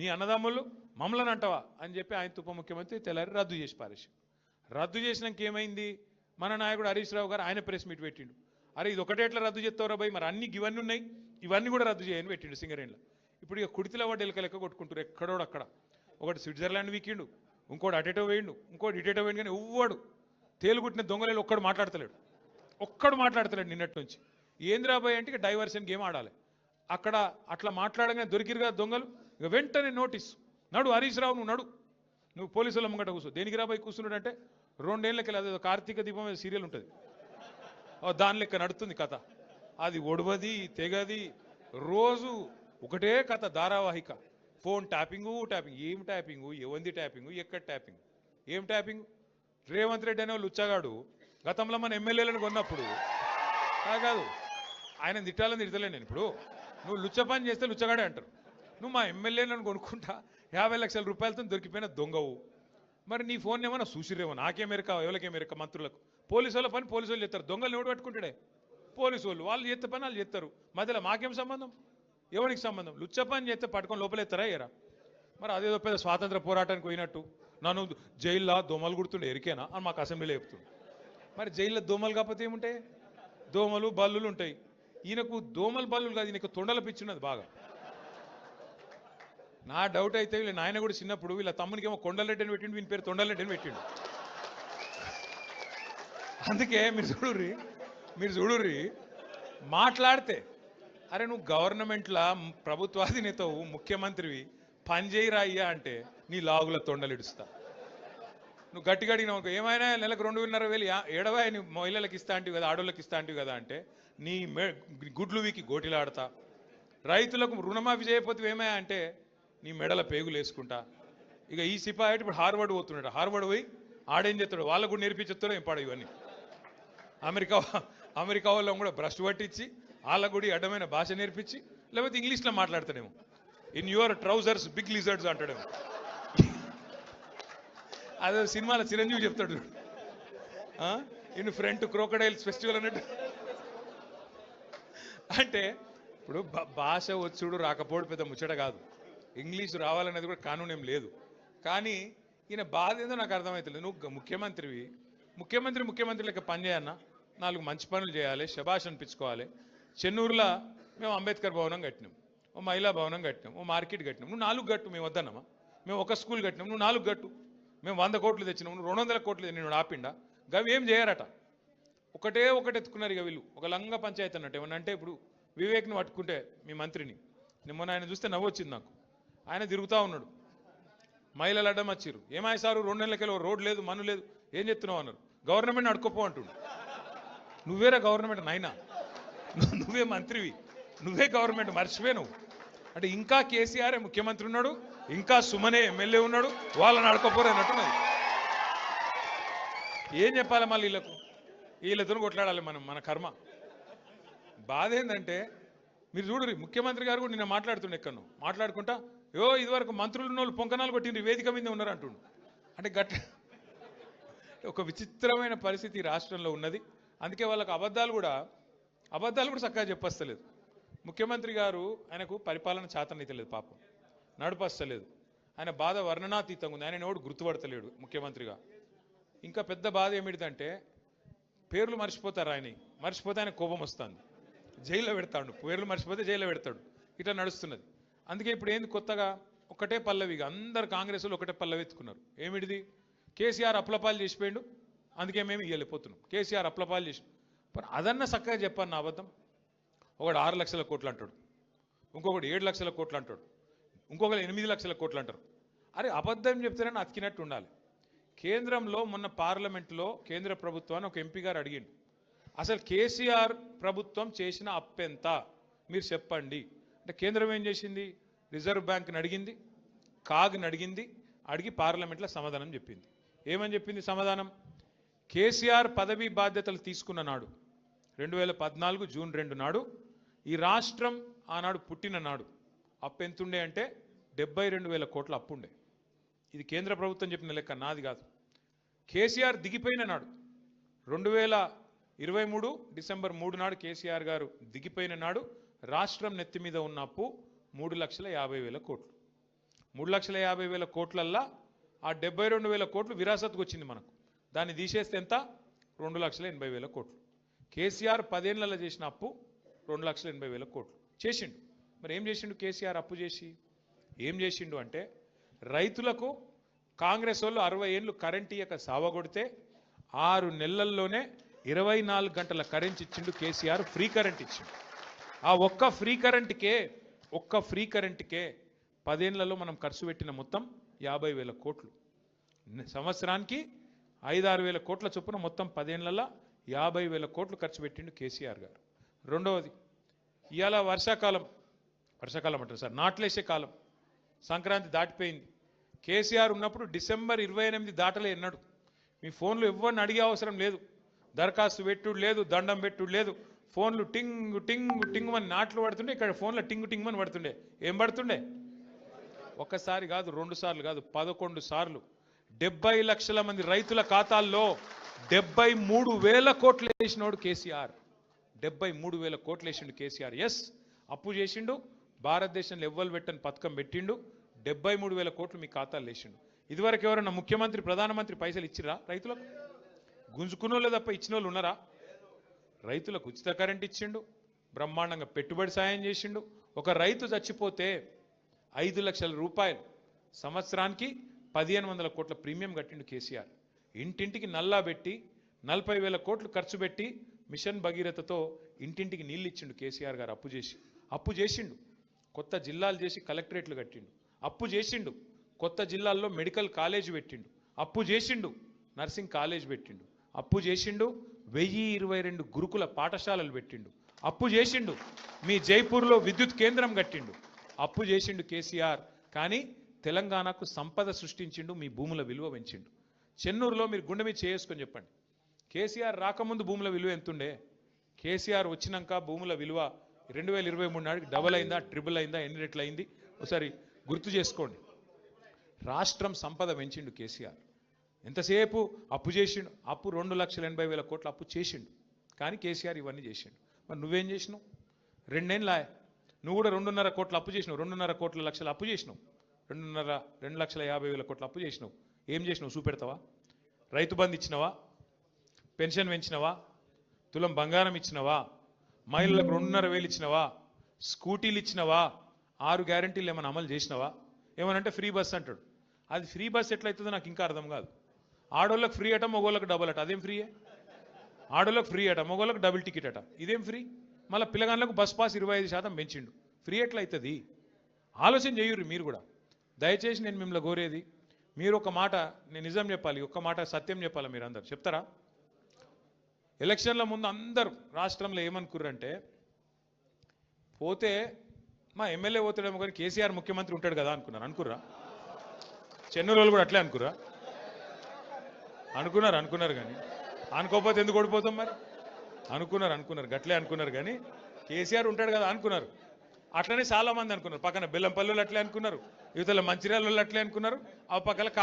నీ అన్నదమ్ములు మమ్మల్ని అంటావా అని చెప్పి ఆయన ఉప ముఖ్యమంత్రి తెల్లారి రద్దు చేసి పారేసి రద్దు చేసినాక ఏమైంది మన నాయకుడు హరీష్ రావు గారు ఆయన ప్రెస్ మీట్ పెట్టిండు అరే ఇది ఒకటే ఎట్లా రద్దు చేస్తావురా భయ్ మరి అన్ని ఇవన్నీ ఉన్నాయి ఇవన్నీ కూడా రద్దు చేయని పెట్టిండు సింగరేణిలో ఇప్పుడు ఇక కుడితిలో వాడు ఎలక లెక్క కొట్టుకుంటారు ఎక్కడోడు అక్కడ ఒకటి స్విట్జర్లాండ్ వీకిండు ఇంకోటి అటేటో వేయండు ఇంకోటి ఇటేటో వేయండు కానీ ఎవ్వడు తేలుగుట్టిన దొంగలేలు ఒక్కడు మాట్లాడతలేడు నిన్నటి నుంచి ఏంద్రాబాయ్ అంటే ఇక డైవర్షన్ గేమ్ ఆడాలి అక్కడ అట్లా మాట్లాడగానే దొరికిరుగా దొంగలు ఇక వెంటనే నోటీస్ నడు హరీష్ రావు నువ్వు పోలీసుల ముంగట కూర్చో దేనికి రాబాయ్ కూర్చున్నాడంటే 2 ఏళ్ళకి అదేదో కార్తీక దీపం సీరియల్ ఉంటుంది దాని లెక్క నడుతుంది కథ అది ఒడవది తెగది రోజు ఒకటే కథ ధారావాహిక ఫోన్ ట్యాపింగు ఏం ట్యాపింగు ఎవంది ట్యాపింగు ఎక్కడ ట్యాపింగ్ ఏం ట్యాపింగ్ రేవంత్ రెడ్డి అనే లుచ్చగాడు గతంలో మన ఎమ్మెల్యేలను కొన్నప్పుడు కాదు ఆయన తిట్టాలని తిడతలే నేను ఇప్పుడు నువ్వు లుచ్చ పని చేస్తే లుచ్చగాడే అంటారు నువ్వు మా ఎమ్మెల్యేలను కొనుక్కుంటా 50 లక్షల రూపాయలతో దొరికిపోయిన దొంగవు మరి నీ ఫోన్ ఏమన్నా చూసిరేమో నాకేమెరక ఎవరికేమెరక మంత్రులకు పోలీసు వాళ్ళ పని పోలీసు వాళ్ళు చేస్తారు దొంగలు ఎవడు పట్టుకుంటాడే పోలీసు వాళ్ళు చేస్తే పని వాళ్ళు చేస్తారు మధ్యలో మాకేం సంబంధం ఎవరికి సంబంధం లుచ్చ పని చేస్తే పట్టుకొని లోపలెత్తారా ఎరా మరి అదేదో పెద్ద స్వాతంత్ర పోరాటానికి పోయినట్టు నన్ను జైల్లో దోమలు గుర్తుండే ఎరికేనా అని మాకు అసెంబ్లీలో చెప్తుంది మరి జైల్లో దోమలు కాకపోతే ఏముంటాయి దోమలు బల్లులు ఉంటాయి ఈయనకు దోమలు బల్లులు కాదు ఈయనకు తొండల పిచ్చున్నది బాగా నా డౌట్ అయితే వీళ్ళ నాయన కూడా చిన్నప్పుడు వీళ్ళ తమ్మునికి ఏమో కొండలరెడ్డి అని పెట్టిండు వీని పేరు తొండలరెడ్డి అని పెట్టిండు అందుకే మీరు చూడుర్రి మాట్లాడితే అరే నువ్వు గవర్నమెంట్లో ప్రభుత్వాధినేతవు ముఖ్యమంత్రివి పని చేయరా అయ్యా అంటే నీ లాగుల తొండలు ఇడుస్తా నువ్వు గట్టిగా అడిగినావు ఏమైనా నెలకు 2,500 ఏడవా నీ మహిళలకు ఇస్తా అంటివి కదా ఆడోళ్ళకి ఇస్తా అంటివి కదా అంటే నీ గుడ్లు వీకి గోటిలాడతా రైతులకు రుణమాఫీ చేయకపోతే ఏమయ్యా అంటే నీ మెడల పేగులు వేసుకుంటా ఇక ఈ సిపాయి ఇప్పుడు హార్వర్డ్ పోతున్నాడు హార్వర్డ్ పోయి ఆడేం చేస్తాడు వాళ్ళకు కూడా నేర్పించేస్తాడో ఏం పాడు ఇవన్నీ అమెరికా వాళ్ళని కూడా బ్రష్ పట్టించి వాళ్ళకు కూడా అడ్డమైన భాష నేర్పించి లేకపోతే ఇంగ్లీష్లో మాట్లాడతాడేమో in your trousers big lizards అంటాడేమో అదే సినిమాలో చిరంజీవి చెప్తాడు ఇన్ ఫ్రంట్ క్రోకడైల్స్ ఫెస్టివల్ అన్నట్టు అంటే ఇప్పుడు భాష వచ్చుడు రాకపోవడం పెద్ద ముచ్చట కాదు ఇంగ్లీష్ రావాలనేది కూడా కానూన్ ఏం లేదు కానీ ఈయన బాధ ఏదో నాకు అర్థమవుతుంది నువ్వు ముఖ్యమంత్రి లెక్క పని చేయన్నా 4 మంచి పనులు చేయాలి శభాష్ అనిపించుకోవాలి చెన్నూరులో మేము అంబేద్కర్ భవనం కట్టినాం ఓ మహిళా భవనం కట్టినాం ఓ మార్కెట్ కట్టినాం నువ్వు 4 గట్టు మేము వద్దన్నామా మేము ఒక స్కూల్ కట్టినాం నువ్వు 4 గట్టు మేము 100 కోట్లు తెచ్చినాం నువ్వు 200 కోట్లు నేను ఆపిండా గవి ఏం చేయరట ఒకటే ఎత్తుకున్నారు ఇక వీళ్ళు ఒక లంగ పంచాయతీ అన్నట్టు ఏమన్నా అంటే ఇప్పుడు వివేక్ని పట్టుకుంటే మీ మంత్రిని మొన్న ఆయన చూస్తే నవ్వొచ్చింది నాకు ఆయన తిరుగుతూ ఉన్నాడు మహిళలు అడ్డం వచ్చిర్రు ఏమాయి సారు 2 నెలలకెళ్ళి రోడ్ లేదు మన్ను లేదు ఏం చెప్తున్నావు అన్నారు గవర్నమెంట్ అడుకోపో అంటుండు నువ్వేరా గవర్నమెంట్ నాయనా నువ్వే మంత్రివి నువ్వే గవర్నమెంట్ మర్చిపోయి నువ్వు అంటే ఇంకా కేసీఆర్ ముఖ్యమంత్రి ఉన్నాడు ఇంకా సుమనే ఎమ్మెల్యే ఉన్నాడు వాళ్ళని అడుకోపోరు అన్నట్టున్నది ఏం చెప్పాలి మళ్ళీ వీళ్ళతో కొట్లాడాలి మన కర్మ బాధ ఏంటంటే మీరు చూడరు ముఖ్యమంత్రి గారు కూడా నిన్న మాట్లాడుతుండే ఎక్కడో మాట్లాడుకుంటా ఇదివరకు మంత్రులు ఉన్న వాళ్ళు పొంకనాలు కొట్టిండ్రు వేదిక మీద ఉన్నారు అంటుండు అంటే ఒక విచిత్రమైన పరిస్థితి రాష్ట్రంలో ఉన్నది అందుకే వాళ్ళకి అబద్ధాలు కూడా చక్కగా చెప్పస్తలేదు ముఖ్యమంత్రి గారు ఆయనకు పరిపాలన చేతనైతలేదు పాపం నడుపస్తలేదు ఆయన బాధ వర్ణనాతీతంగా ఉంది ఆయన ఎవడు గుర్తుపడతలేడు ముఖ్యమంత్రిగా ఇంకా పెద్ద బాధ ఏమిటిదంటే పేర్లు మర్చిపోతారు మర్చిపోతే ఆయన కోపం వస్తుంది జైల్లో పెడతాడు పేర్లు మర్చిపోతే జైల్లో పెడతాడు ఇట్లా నడుస్తున్నది అందుకే ఇప్పుడు ఏంది కొత్తగా ఒకటే పల్లవిగా అందరు కాంగ్రెస్లో ఒకటే పల్లవి ఎత్తుకున్నారు ఏమిటిది కేసీఆర్ అప్లపాలు చేసిపోయాడు అందుకే మేము ఇవ్వలేకపోతున్నాం కేసీఆర్ అప్లపాలు చేసి మరి అదన్నా చక్కగా చెప్పాను అబద్ధం ఒకడు 6 లక్షల కోట్లు అంటాడు ఇంకొకటి 7 లక్షల కోట్లు అంటాడు ఇంకొకరు 8 లక్షల కోట్లు అంటారు అరే అబద్ధం చెప్తేనే అతికినట్టు ఉండాలి కేంద్రంలో మొన్న పార్లమెంట్లో కేంద్ర ప్రభుత్వాన్ని ఒక ఎంపీ గారు అడిగిండు అసలు కేసీఆర్ ప్రభుత్వం చేసిన అప్పెంత మీరు చెప్పండి అంటే కేంద్రం ఏం చేసింది రిజర్వ్ బ్యాంక్ని అడిగింది కాగ్ని అడిగి పార్లమెంట్లో సమాధానం చెప్పింది ఏమని చెప్పింది సమాధానం కేసీఆర్ పదవీ బాధ్యతలు తీసుకున్న నాడు 2014 జూన్ 2 నాడు ఈ రాష్ట్రం ఆనాడు పుట్టిన నాడు అప్పు ఎంతుండే అంటే 72,000 కోట్ల అప్పు ఉండే ఇది కేంద్ర ప్రభుత్వం చెప్పిన లెక్క నాది కాదు కేసీఆర్ దిగిపోయిన నాడు 2023 డిసెంబర్ 3 నాడు కేసీఆర్ గారు దిగిపోయిన నాడు రాష్ట్రం నెత్తి మీద ఉన్న అప్పు 3,50,000 కోట్లు 3,50,000 కోట్లల్లా ఆ 72,000 కోట్లు విరాసత్కు వచ్చింది మనకు. దాన్ని తీసేస్తే ఎంత? 2,80,000 కోట్లు. కేసీఆర్ 10 ఏళ్లలో చేసిన అప్పు 2,80,000 కోట్లు చేసిండు. మరి ఏం చేసిండు కేసీఆర్ అప్పు చేసి? ఏం చేసిండు అంటే, రైతులకు కాంగ్రెస్ వాళ్ళు 60 ఏళ్ళు కరెంట్ ఇయ్యక సావగొడితే 6 నెలల్లోనే 24 గంటల కరెంట్ ఇచ్చిండు కేసీఆర్. ఫ్రీ కరెంట్ ఇచ్చిండు. ఆ ఒక్క ఫ్రీ కరెంట్కే 10 ఏళ్లలో మనం ఖర్చు పెట్టిన మొత్తం 50,000 కోట్లు. సంవత్సరానికి 5-6 వేల కోట్ల చొప్పున మొత్తం 10 ఏళ్లలో 50,000 కోట్లు ఖర్చు పెట్టిండు కేసీఆర్ గారు. రెండవది, ఇవాళ వర్షాకాలం అంటారు సార్, నాట్లేసే కాలం, సంక్రాంతి దాటిపోయింది. కేసీఆర్ ఉన్నప్పుడు డిసెంబర్ 28 దాటలే ఎన్నాడు. మీ ఫోన్లు ఎవరిని అడిగే అవసరం లేదు, దరఖాస్తు పెట్టుడు లేదు, దండం పెట్టుడు లేదు. ఫోన్లు టింగ్ టింగ్ టింగ్ అని నాట్లు పడుతుండే, ఇక్కడ ఫోన్లో టింగ్ టింగ్ అని పడుతుండే. ఏం పడుతుండే? ఒక్కసారి కాదు, 2 సార్లు కాదు, 11 సార్లు 70 లక్షల మంది రైతుల ఖాతాల్లో 73,000 కోట్లు వేసినోడు కేసీఆర్. 73,000 కోట్లు వేసిండు కేసీఆర్. ఎస్, అప్పు చేసిండు. భారతదేశంలో ఎవ్వరు పెట్టని పథకం పెట్టిండు. 73,000 కోట్లు మీ ఖాతాలు వేసిండు. ఇదివరకు ఎవరన్నా ముఖ్యమంత్రి, ప్రధానమంత్రి పైసలు ఇచ్చిరా రైతులకు? గుంజుకున్నోళ్ళే తప్ప ఇచ్చిన వాళ్ళు ఉన్నారా? రైతులకు ఉచిత కరెంట్ ఇచ్చిండు, బ్రహ్మాండంగా పెట్టుబడి సాయం చేసిండు. ఒక రైతు చచ్చిపోతే 5 లక్షల రూపాయలు సంవత్సరానికి 1,500 కోట్ల ప్రీమియం కట్టిండు కేసీఆర్. ఇంటింటికి నల్లా పెట్టి 40,000 కోట్లు ఖర్చు పెట్టి మిషన్ భగీరథతో ఇంటింటికి నీళ్ళు ఇచ్చిండు కేసీఆర్ గారు. అప్పు చేసిండు. కొత్త జిల్లాలు చేసి కలెక్టరేట్లు కట్టిండు. అప్పు చేసిండు. కొత్త జిల్లాల్లో మెడికల్ కాలేజ్ పెట్టిండు. అప్పు చేసిండు. నర్సింగ్ కాలేజ్ పెట్టిండు. అప్పు చేసిండు. 1022 గురుకుల పాఠశాలలు పెట్టిండు. అప్పు చేసిండు. మీ జైపూర్లో విద్యుత్ కేంద్రం కట్టిండు. అప్పు చేసిండు కేసీఆర్. కానీ తెలంగాణకు సంపద సృష్టించిండు, మీ భూముల విలువ పెంచిండు. చెన్నూరులో మీరు గుండె మీద చేసుకొని చెప్పండి, కేసీఆర్ రాకముందు భూముల విలువ ఎంతుండే? కేసీఆర్ వచ్చినాక భూముల విలువ 2023 నాటికి డబల్ అయిందా, ట్రిపుల్ అయిందా, ఎన్ని రెట్లు అయింది? ఒకసారి గుర్తు చేసుకోండి. రాష్ట్రం సంపద పెంచిండు కేసీఆర్. ఎంతసేపు అప్పు చేసిండు. అప్పు 2,80,000 కోట్ల అప్పు చేసిండు. కానీ కేసీఆర్ ఇవన్నీ చేసిండు. మరి నువ్వేం చేసినావు? 2 ఏళ్ళ నువ్వు కూడా 2.5 కోట్ల అప్పు చేసినావు. 2.5 కోట్ల లక్షల అప్పు చేసినావు. 2,50,000 కోట్ల అప్పు చేసినావు. ఏం చేసినావు చూపెడతావా? రైతు బంధు ఇచ్చినవా? పెన్షన్ పెంచినవా? తులం బంగారం ఇచ్చినవా? మహిళలకు 2,500 ఇచ్చినవా? స్కూటీలు ఇచ్చినవా? 6 గ్యారంటీలు ఏమైనా అమలు చేసినవా? ఏమనంటే ఫ్రీ బస్ అంటాడు. అది ఫ్రీ బస్ ఎట్లయితుందో నాకు ఇంకా అర్థం కాదు. ఆడోళ్ళకి ఫ్రీ అట, మగోళ్ళకి డబుల్ అట. అదేం ఫ్రీయే? ఆడోళ్ళకి ఫ్రీ అట, మగోళ్ళకి డబుల్ టికెట్ అట. ఇదేం ఫ్రీ? మళ్ళీ పిల్లగాళ్ళకు బస్ పాస్ 25% పెంచిండు. ఫ్రీ ఎట్లయితుంది? ఆలోచన చేయుర్రి మీరు కూడా. దయచేసి నేను మిమ్మల్ని కోరేది, మీరు ఒక మాట, నేను నిజం చెప్పాలి, ఒక్క మాట సత్యం చెప్పాలి. మీరు అందరు చెప్తారా? ఎలక్షన్ల ముందు అందరూ రాష్ట్రంలో ఏమనుకుర్రంటే, పోతే మా ఎమ్మెల్యే పోతాడేమో కానీ కేసీఆర్ ముఖ్యమంత్రి ఉంటాడు కదా అనుకుర్రా? చెన్నూరు వాళ్ళు కూడా అట్లే అనుకున్నారు కానీ అనుకోకపోతే ఎందుకు ఓడిపోతాం మరి? అనుకున్నారు గట్లే అనుకున్నారు కానీ కేసీఆర్ ఉంటాడు కదా అనుకున్నారు. అట్లనే చాలా మంది అనుకున్నారు. పక్కన బెల్లంపల్లి అట్లే అనుకున్నారు, యువతల మంచిర్యాల అట్లే అనుకున్నారు, ఆ పక్కన